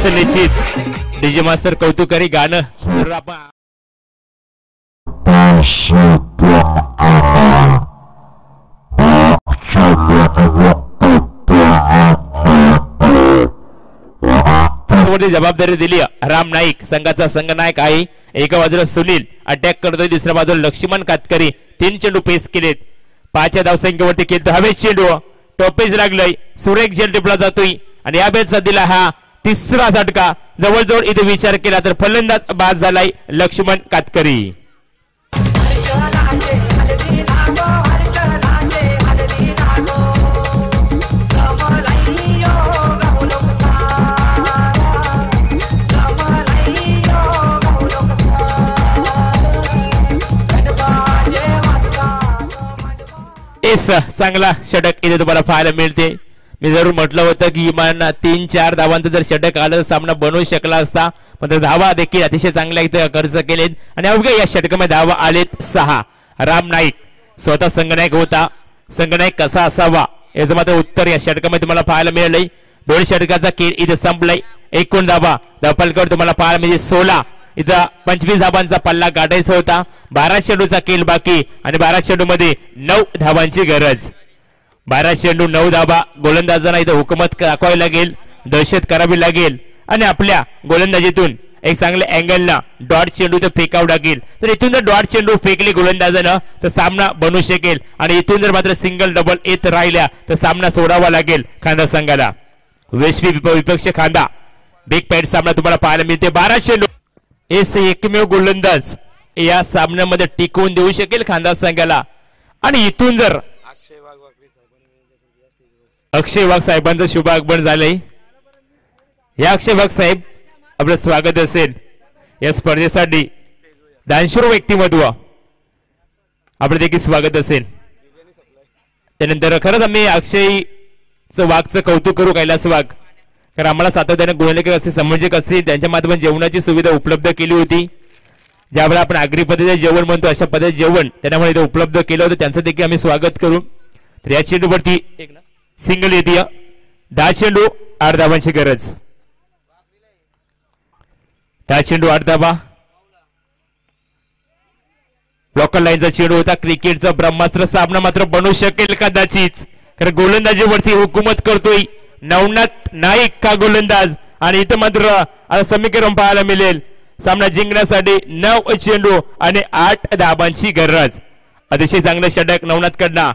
निश्चित डीजे मास्तर कौतुकारी गाणं जबाबदारी दिली. राम नाईक संघाचा संघनायक आहे. एका बाजूला सुनील अटॅक करतोय दुसऱ्या बाजूला लक्ष्मण कातकरी 3 चेंडू पेस केलेत. 5 धावसंख्येवरती खेळतो. हवेत चेंडू टोपेज लागलंय. सुरेख झेल टिपला जातोय आणि या बेटचा दिला हा 3रा झटका. जवळजवळ इथे विचार केला तर फलंदाज बाद झालाय लक्ष्मण कातकरी. चांगला षटक इथे तुम्हाला पाहायला मिळते. मी जरूर म्हटलं होतं की इमानना 3-4 धावांचं जर षटक आलं तर सामना बनवू शकला असता. मात्र धावा देखील अतिशय चांगल्या इथे खर्च केलेत आणि अवघ्या या षटकामध्ये धावा आलेत 6. राम नाईक स्वतः संघनायक होता. संघ नायक कसा असावा याचं मात्र उत्तर या षटकामध्ये तुम्हाला पाहायला मिळालंय. 2 षटकाचा खेळ इथे संपलाय. एकूण धाबा धपलकर तुम्हाला पाहायला म्हणजे 16. इथं 25 धाबांचा पल्ला गाठायचा होता. 12 चेंडूचा खेळ बाकी आणि 12 चेंडू मध्ये 9 धाबांची गरज. 12 चेंडू 9 धाबा. गोलंदाजांना इथं हुकूमत दाखवावी लागेल, दहशत करावी लागेल आणि आपल्या गोलंदाजीतून एक चांगल्या अँगलला डॉट चेंडू तर फेकावं लागेल. तर इथून जर डॉट चेंडू फेकले गोलंदाजानं तर सामना बनू शकेल आणि इथून जर मात्र सिंगल डबल येत राहिल्या तर सामना सोडावा लागेल खांदा संघाला. वेस्वी विपक्ष खांदा बिग पॅट सामना तुम्हाला पाहायला मिळते. 12 चेंडू एस एकमेव गोलंदाज या सामन्यामध्ये टिकवून देऊ शकेल खांदा संघाला. आणि इथून जर अक्षय वाघ साहेबांचं शुभ आगमन झालंय. या अक्षय वाघ साहेब आपलं स्वागत असेल या स्पर्धेसाठी. दानशूर व्यक्तिमत्व आपलं देखील स्वागत असेल. त्यानंतर खरंच आम्ही अक्षयचं वाघचं कौतुक करू कैलास वाघ, कारण आम्हाला सातत्याने गुणलेखक असतील, समंजक असतील त्यांच्या माध्यमातून जेवणाची सुविधा उपलब्ध केली होती. ज्यावेळेला आपण आगरी पद्धतीने जेवण म्हणतो अशा पद्धतीने जेवण त्यांना इथे उपलब्ध केलं होतं. त्यांचं देखील आम्ही स्वागत करू. तर या चेंडूवरती सिंगल येते. 10 चेंडू 8 धाबांची गरज. 10 चेंडू 8 धाबा. लोकल लाईनचा चेंडू होता. क्रिकेटचा ब्रह्मास्त्र सामना मात्र बनू शकेल कदाचित, कारण गोलंदाजीवरती हुकूमत करतोय नवनाथ नाईक का गोलंदाज. आणि इथं मात्र समीकरण पाहायला मिळेल. सामना जिंकण्यासाठी 9 चेंडू आणि 8 धाबांची गरज. अतिशय चांगलं षटक नवनाथ कडनं.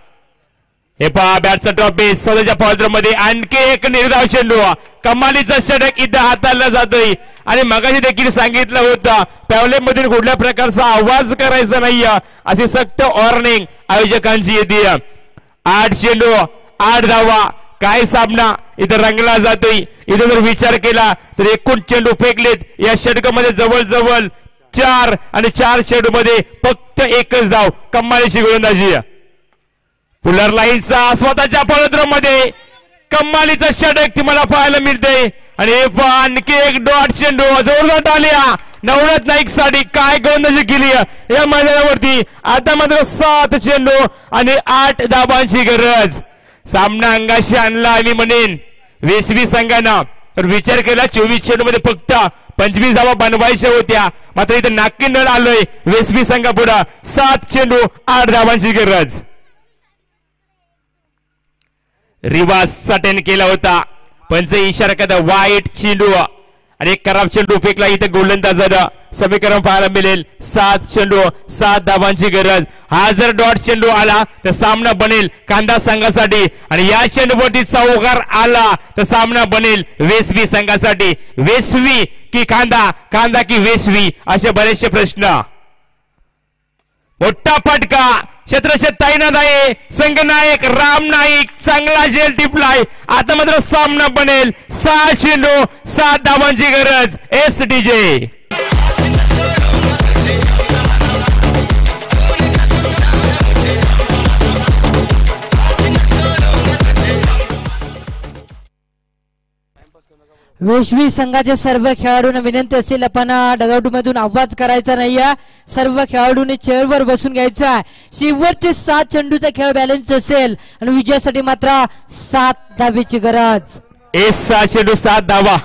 हे पहा बॅटचा ट्रॉफी स्वतःच्या पॉझिशनमध्ये आणखी एक निर्धाव चेंडू. कमालीचा षटक इथं हाताळला जातोय. आणि मगाशी देखील सांगितलं होतं पॅवले मधून कुठल्या प्रकारचा आवाज करायचा नाही अशी सक्त वॉर्निंग आयोजकांची येते. 8 चेंडू 8 धावा. काय सामना इथं रंगला जातोय. इथं जर विचार केला तर एकूण चेंडू फेकलेत या षटकामध्ये जवळजवळ 4 आणि 4 चेंडू मध्ये फक्त एकच धाव. कमालीची गोलंदाजी. पुलर लाईनचा स्वतःच्या पॉझिशनमध्ये कमालीचा षटक तुम्हाला पाहायला मिळते. आणि आणखी एक डॉट चेंडू जोरदार आल्या नवनाथ नाईक साठी. काय गोलंदाजी केली या मैदानावरती. आता मात्र 7 चेंडू आणि 8 धाबांची गरज. सामना अंगाशी आणला आणि म्हणेन वेसवी संघानं. तर विचार केला 24 चेंडू मध्ये फक्त 25 धावा बनवायच्या होत्या. मात्र इथे नाकी नळ आलोय वेसवी संघापुढे. 7 चेंडू 8 धाबांची गरज. रिवाज अटेंड केला होता. पंच इशारा करता वाईट चेंडू आणि एक खराब चेंडू फेकला. इथे गोलंदाजाला समीकरण पाहायला मिळेल. 7 चेंडू 7 धाबांची गरज. हा जर डॉट चेंडू आला तर सामना बनेल कांदा संघासाठी. आणि या चेंडूवरती चौकार आला तर सामना बनेल वेसवी संघासाठी. वेसवी की कांदा, कांदा की वेसवी असे बरेचसे प्रश्न. मोठा फटका छत्रशत ताईनाथ आहे. संघनायक राम नाईक चांगला झेल टिपलाय. आता मात्र सामना बनेल 6 चेंडू 7 धाबांची गरज. SDJ वेशवी संघाच्या सर्व खेळाडूंना विनंती असेल आपण डगआउट मधून आवाज करायचा नाही. सर्व खेळाडूंनी चेअरवर बसून घ्यायचा. शेवटचे 7 चेंडूचा खेळ बॅलन्स असेल आणि विजयासाठी मात्र 7 धावेची गरज. 6 चेंडू 7 धावा.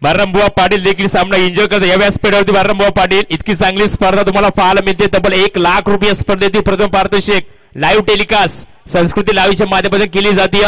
बारंबुवा पाटील देखील सामना एन्जॉय करतात. या व्यासपीठावरती बारंबुवा पाटील इतकी चांगली स्पर्धा तुम्हाला पाहायला मिळते. तब्बल 1 लाख रुपये स्पर्धेतील प्रथम पारितोषिक लाईव्ह टेलिकास्ट संस्कृती लाईव्हच्या माध्यमातून केली जाते.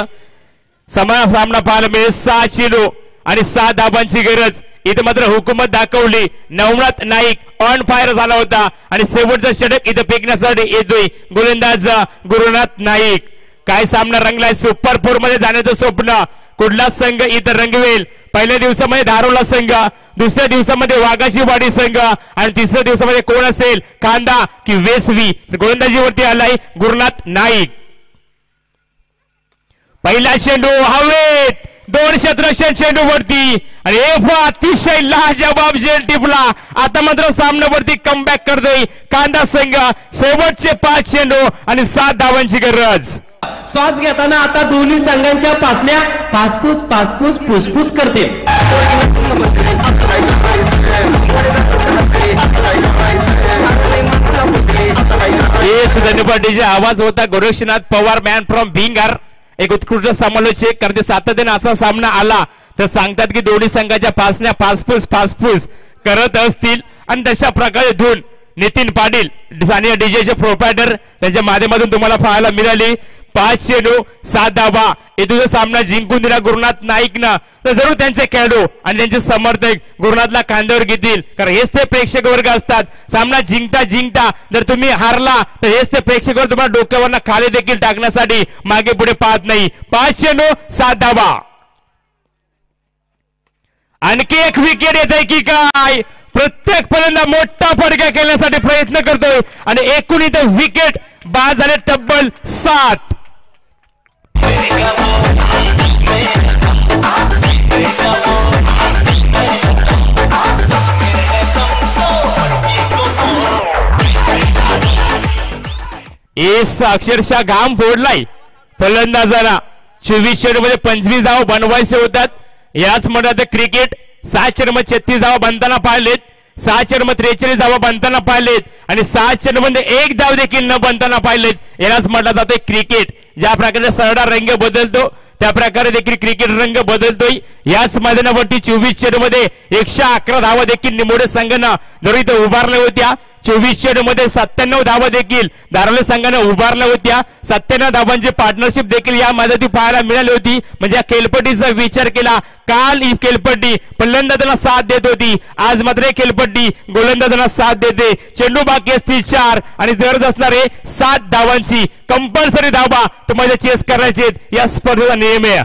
समान सामना पाहायला मिळेल. 6 चेंडू आणि 7 धाबांची गरज. इथे मात्र हुकूमत दाखवली. नवनाथ नाईक ऑन फायर झाला होता आणि शेवटचा षटक इथे फेकण्यासाठी येतोय गोलंदाज गुरुनाथ नाईक. काय सामना रंगलाय. सुपर 4 मध्ये जाण्याचं स्वप्न कुठला संघ इथं रंगवेल. पहिल्या दिवसामध्ये धारोला संघ, दुसऱ्या दिवसामध्ये वाघाची वाडी संघ आणि तिसऱ्या दिवसामध्ये कोण असेल कांदा की वेसवी. गोलंदाजीवरती आलाय गुरुनाथ नाईक. पहिला चेंडू हवेत 2 क्षेत्रक्षण चेंडू वरती आणि अतिशय लाजवाब झेल टिपला. आता मात्र सामन्यावरती कमबॅक करतोय कांदा संघ. शेवटचे 5 चेंडू आणि 7 धावांची गरज. श्वास घेताना आता दोन्ही संघांच्या पासण्या पासपूस पासपूस फुसफुस करते. धन्यवाद. पाठीचा आवाज होता गोरक्षनाथ पवार मॅन फ्रॉम भिंगार, एक उत्कृष्ट समालोचक. कारण ते सातत्याने असा सामना आला तर सांगतात की दोन्ही संघाच्या पासण्या फासफूस करत असतील आणि तशा प्रकारे धून नितीन पाटील स्थानीय डीजेचे प्रोपायटर त्यांच्या माध्यमातून तुम्हाला पाहायला मिळाली. 5 चेंडू 7 धावा इथून सामना जिंकून दिला गुरुनाथ नाईकनं. तर जरूर त्यांचे खेळाडू आणि त्यांचे समर्थक गुरुनाथला खांद्यावर घेतील, कारण हेच ते प्रेक्षक वर्ग असतात. सामना जिंकता जर तुम्ही हारला तर हेच ते प्रेक्षक वर्ग तुम्हाला डोक्यावरनं खाली देखील टाकण्यासाठी मागे पुढे पाहत नाही. 5 चेंडू 7 धावा. आणखी एक विकेट येत आहे की काय? प्रत्येक फलंदाज मोठा फटका खेळण्यासाठी प्रयत्न करतोय आणि एकूण इथं विकेट बाद झाले तब्बल 7. अक्षरशः घाम फोडलाय फलंदाजांना. 24 चेंडूमध्ये 25 धावा बनवायचे होतात. याच म्हणतात क्रिकेट 7 चेंडूमध्ये 36 धावा बनताना पाहिलेत, 6 चेंडूमध्ये 43 धावा बनताना पाहिलेत आणि 7 चेंडूमध्ये 1 धाव देखील न बनताना पाहिलेत. यालाच म्हटलं जातं क्रिकेट. ज्या प्रकारे सरडा रंग बदलतो त्या प्रकारे देखील क्रिकेट रंग बदलतोय. याच मैदानावरती 24 चेंडूमध्ये 111 धावा देखील निमोडे संघानं जर इथं उभारल्या होत्या. 24 चेंडूमध्ये 97 धावा देखील धारावी संघानं उभारल्या होत्या. 97 धावांची पार्टनरशिप देखील या मैदानात पाहायला मिळाली होती. म्हणजे या खेळपट्टीचा विचार केला, काल ही खेळपट्टी फलंदाजांना साथ देत होती, आज मात्र खेळपट्टी गोलंदाजांना साथ देते. चेंडू बाकी असतील 4 आणि गरज असणारे 7 धावांची कंपल्सरी धावा तुम्हाला चेस करायचे या स्पर्धेचा नियम आहे.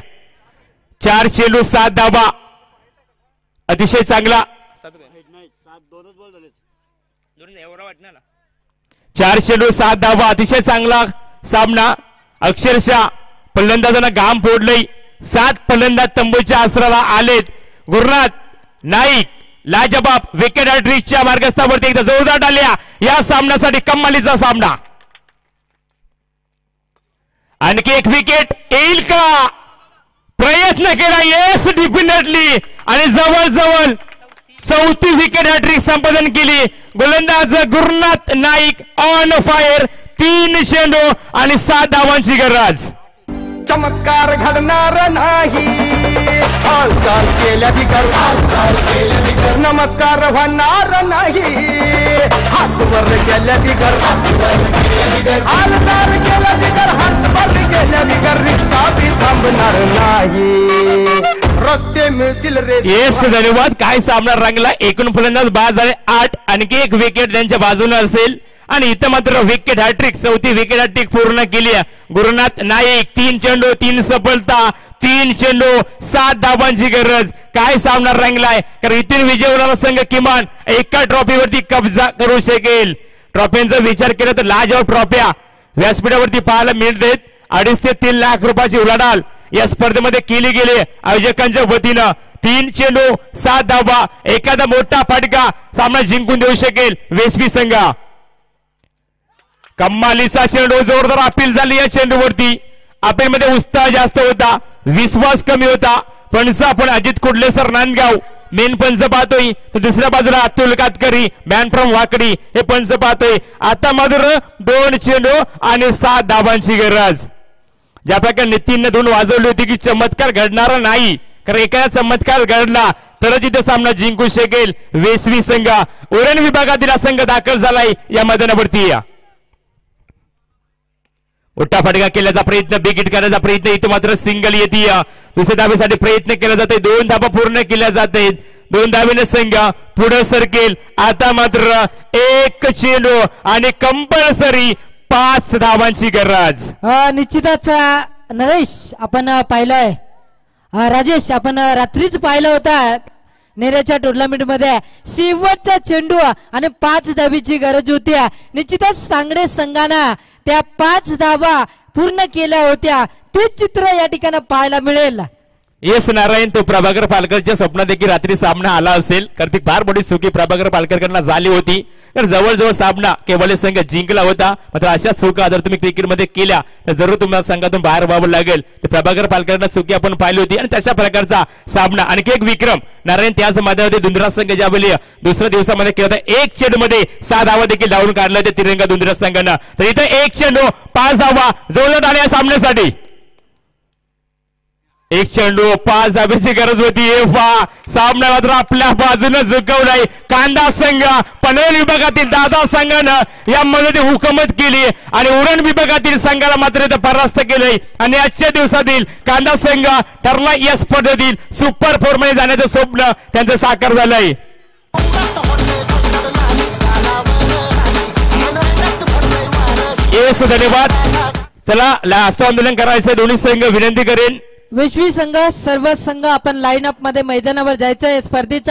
4 चेंडू 7 धावा अतिशय चांगला. 4 चेंडू 7 धावा अतिशय चांगला सामना. अक्षरशः फलंदाजांना घाम फोडलंय. 7 फलंदाज तंबूच्या आसराला आलेत. गुरुनाथ नाईक लाजबाब विकेट हॅट्रिकच्या मार्गस्थावरती एकदा जोरदार डाल्या. या सामन्यासाठी कमालीचा सामना. आणखी एक विकेट येईल का? प्रयत्न केला, येस डेफिनेटली, आणि जवळ 4थी विकेट हॅट्रिक संपादन केली. गोलंदाज गुरुनाथ नाईक ऑन फायर. 3 चेंडू आणि 7 धावांची गरज. चमत्कार घडणार नाही, हालचाल केल्या बिगर नमस्कार होणार नाही, हात वर गेल्या बिगर हालचाल केल्या बिगर हात वर गेल्या बिगर रिक्षा बी थांबणार नाही, रस्ते मिळतील रे. येस धन्यवाद. काय सामना रंगला. एकूण फलंदाज बाद झाले 8. आणखी एक विकेट त्यांच्या बाजूने असेल आणि इथं मात्र विकेट हॅट्रिक 4थी विकेट हॅट्रिक पूर्ण केली गुरुनाथ नाईक. 3 चेंडू 3 सफलता, 3 चेंडू 7 धावांची गरज. काय सामना रंगलाय, कारण इथून विजय होणारा संघ किमान एका ट्रॉफीवरती कब्जा करू शकेल. ट्रॉफींचा विचार केला तर लाजवाब ट्रॉफ्या व्यासपीठावरती पाहायला मिळतात. 2.5 ते 3 लाख रुपयाची उलाढाल या स्पर्धेमध्ये केली गेली आयोजकांच्या वतीनं. 3 चेंडू 7 धावा, एखादा मोठा फटका सामना जिंकून देऊ शकेल वेसवी संघ. कमालीचा चेंडू, जोरदार अपील झाली या चेंडूवरती. अपील मध्ये उत्साह जास्त होता, विश्वास कमी होता. पण अजित कुडले सर नांदगाव मेन पंच पाहतोय, तर दुसऱ्या बाजूला अतुल कातकरी मॅन फ्रॉम वाकडी हे पंच पाहतोय. आता मात्र 2 चेंडू आणि 7 धावांची गरज. ज्या प्रकारे नितीनने धून वाजवली होती की चमत्कार घडणारा नाही, कारण एखादा चमत्कार घडला तरच इथे सामना जिंकू शकेल वेसवी संघ. उरण विभागातील हा संघ दाखल झालाय या मैदानावरती. मोठा फटका केल्याचा प्रयत्न, बिगिट करण्याचा प्रयत्न, इथे मात्र सिंगल येते. दुसऱ्या धावेसाठी प्रयत्न केला जाते. 2 धावा पूर्ण केल्या जाते. 2 धावेने संघ पुढे सरकेल. आता मात्र 1 चेंडू आणि कंपल्सरी 5 धावांची गरज. निश्चितच नरेश आपण पाहिलंय, राजेश आपण रात्रीच पाहिलं होता नेऱ्याच्या टुर्नामेंट मध्ये शेवटचा चेंडू आणि 5 धावीची गरज होती. निश्चितच सांगडे संघानं त्या 5 धावा पूर्ण केल्या होत्या. ते चित्र या ठिकाणी पाहायला मिळेल. येस नारायण, तो प्रभाकर पालकरच्या स्वप्नात देखील रात्री सामना आला असेल, कारण ती फार मोठी चुकी प्रभाकर पालकरकडनं झाली होती, कारण जवळजवळ सामना केवळ संघ जिंकला होता. मात्र अशा चुका जर तुम्ही क्रिकेटमध्ये केल्या तर जरूर तुम्हाला संघातून बाहेर व्हावं लागेल. ते प्रभाकर पालकरनं चुकी आपण पाहिली होती आणि तशा प्रकारचा सामना. आणखी एक विक्रम नारायण, त्याच मैदानामध्ये दुंदरा संघ ज्यावेळी दुसऱ्या दिवसामध्ये केला होता, 1 चेंडूमध्ये 6 धावा देखील धावून काढल्या होत्या तिरंगा दुंदरा संघानं. तर इथे 1 चेंडू 5 धावा जोडण्यात आल्या या सामन्यासाठी. 1 चेंडू 5 धाब्याची गरज होती. सामना मात्र आपल्या बाजूने झुकवलाय कांदा संघ. पनवेल विभागातील दादा संघानं यामध्ये हुकूमत केली आणि उरण विभागातील संघाला मात्र इथं परास्त केलंय. आणि आजच्या दिवसातील कांदा संघ ठरला या स्पर्धेतील सुपर 4 मध्ये जाण्याचं स्वप्न त्यांचं साकार झालंय. येस, धन्यवाद. चला लास्ट आंदोलन करायचं दोन्ही संघ. विनंती करेन विश्वी संघ सर्व संघ आपण लाईन अप मध्ये मैदानावर जायचं. स्पर्धेचा